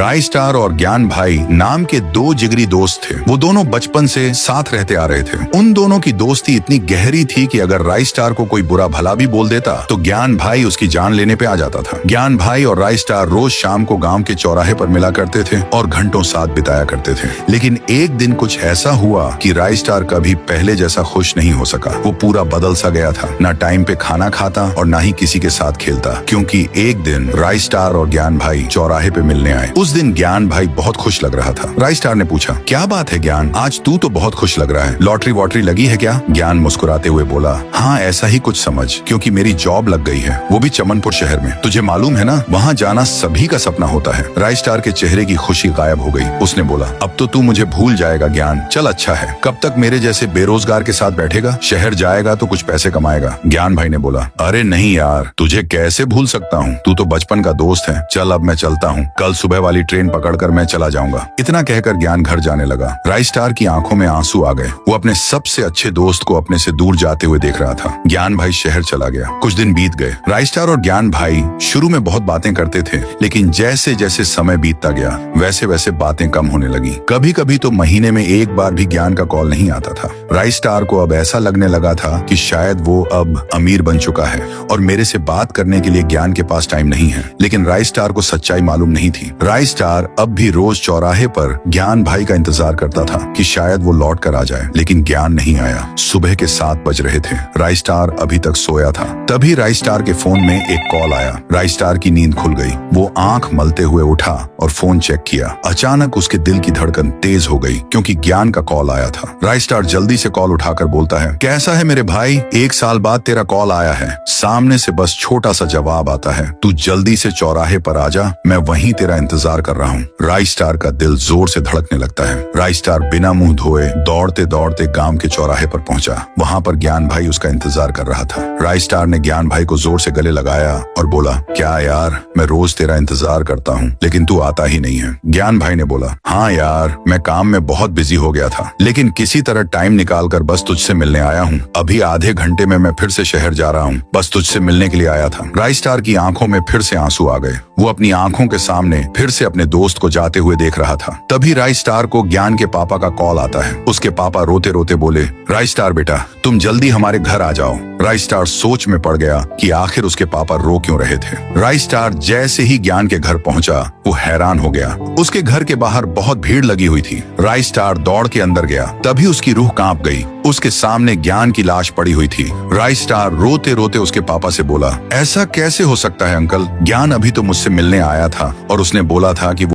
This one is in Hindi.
राय स्टार और ज्ञान भाई नाम के दो जिगरी दोस्त थे। वो दोनों बचपन से साथ रहते आ रहे थे। उन दोनों की दोस्ती इतनी गहरी थी कि अगर राय स्टार को कोई बुरा भला भी बोल देता तो ज्ञान भाई उसकी जान लेने पे आ जाता था। ज्ञान भाई और राय स्टार रोज शाम को गांव के चौराहे पर मिला करते थे और घंटों साथ बिताया करते थे। लेकिन एक दिन कुछ ऐसा हुआ कि राय स्टार कभी पहले जैसा खुश नहीं हो सका। वो पूरा बदल सा गया था। ना टाइम पे खाना खाता और ना ही किसी के साथ खेलता, क्योंकि एक दिन राय स्टार और ज्ञान भाई चौराहे पे मिलने आए। उस दिन ज्ञान भाई बहुत खुश लग रहा था। राय स्टार ने पूछा, क्या बात है ज्ञान, आज तू तो बहुत खुश लग रहा है, लॉटरी वॉटरी लगी है क्या? ज्ञान मुस्कुराते हुए बोला, हाँ ऐसा ही कुछ समझ, क्योंकि मेरी जॉब लग गई है, वो भी चमनपुर शहर में। तुझे मालूम है ना, वहाँ जाना सभी का सपना होता है। राय स्टार के चेहरे की खुशी गायब हो गई। उसने बोला, अब तो तू मुझे भूल जाएगा ज्ञान, चल अच्छा है। कब तक मेरे जैसे बेरोजगार के साथ बैठेगा? शहर जाएगा तो कुछ पैसे कमाएगा। ज्ञान भाई ने बोला, अरे नहीं यार, तुझे कैसे भूल सकता हूँ, तू तो बचपन का दोस्त है। चल अब मैं चलता हूँ, कल सुबह वाली ट्रेन पकड़कर मैं चला जाऊंगा। इतना कहकर ज्ञान घर जाने लगा। राय स्टार की आंखों में आंसू आ गए। वो अपने सबसे अच्छे दोस्त को अपने से दूर जाते हुए देख रहा था। ज्ञान भाई शहर चला गया। कुछ दिन बीत गए। राय स्टार और ज्ञान भाई शुरू में बहुत बातें करते थे, लेकिन जैसे जैसे समय बीतता गया वैसे वैसे बातें कम होने लगी। कभी कभी तो महीने में एक बार भी ज्ञान का कॉल नहीं आता था। राय स्टार को अब ऐसा लगने लगा था कि शायद वो अब अमीर बन चुका है और मेरे से बात करने के लिए ज्ञान के पास टाइम नहीं है। लेकिन राय स्टार को सच्चाई मालूम नहीं थी। राय स्टार अब भी रोज चौराहे पर ज्ञान भाई का इंतजार करता था कि शायद वो लौट कर आ जाए, लेकिन ज्ञान नहीं आया। सुबह के 7 बज रहे थे। राय स्टार अभी तक सोया था। तभी राय स्टार के फोन में एक कॉल आया। राय स्टार की नींद खुल गई। वो आंख मलते हुए उठा और फोन चेक किया। अचानक उसके दिल की धड़कन तेज हो गई, क्योंकि ज्ञान का कॉल आया था। राय स्टार जल्दी से कॉल उठाकर बोलता है, कैसा है मेरे भाई, 1 साल बाद तेरा कॉल आया है। सामने से बस छोटा सा जवाब आता है, तू जल्दी से चौराहे पर आ जा, मैं वहीं तेरा इंतजार कर रहा हूँ। राय स्टार का दिल जोर से धड़कने लगता है। राय स्टार बिना मुंह धोए दौड़ते दौड़ते गांव के चौराहे पर पहुंचा। वहां पर ज्ञान भाई उसका इंतजार कर रहा था। राय स्टार ने ज्ञान भाई को जोर से गले लगाया और बोला, क्या यार, मैं रोज तेरा इंतजार करता हूँ, लेकिन तू आता ही नहीं है। ज्ञान भाई ने बोला, हाँ यार, मैं काम में बहुत बिजी हो गया था, लेकिन किसी तरह टाइम निकालकर बस तुझसे मिलने आया हूँ। अभी आधे घंटे में मैं फिर से शहर जा रहा हूँ, बस तुझसे मिलने के लिए आया था। राय स्टार की आंखों में फिर से आंसू आ गए। वो अपनी आंखों के सामने फिर से अपने दोस्त को जाते हुए देख रहा था। तभी राय स्टार को ज्ञान के पापा का कॉल आता है। उसके पापा रोते रोते बोले, राय स्टार बेटा, तुम जल्दी हमारे घर आ जाओ। राय स्टार सोच में पड़ गया कि आखिर उसके पापा रो क्यों रहे थे। राय स्टार जैसे ही ज्ञान के घर पहुंचा, वो हैरान हो गया। उसके घर के बाहर बहुत भीड़ लगी हुई थी। राय स्टार दौड़ के अंदर गया। तभी उसकी रूह कांप गई। उसके सामने ज्ञान की लाश पड़ी हुई थी। राय स्टार रोते रोते उसके पापा से बोला, ऐसा कैसे हो सकता है अंकल, ज्ञान अभी तो मुझसे मिलने आया था और उसने बोला था कि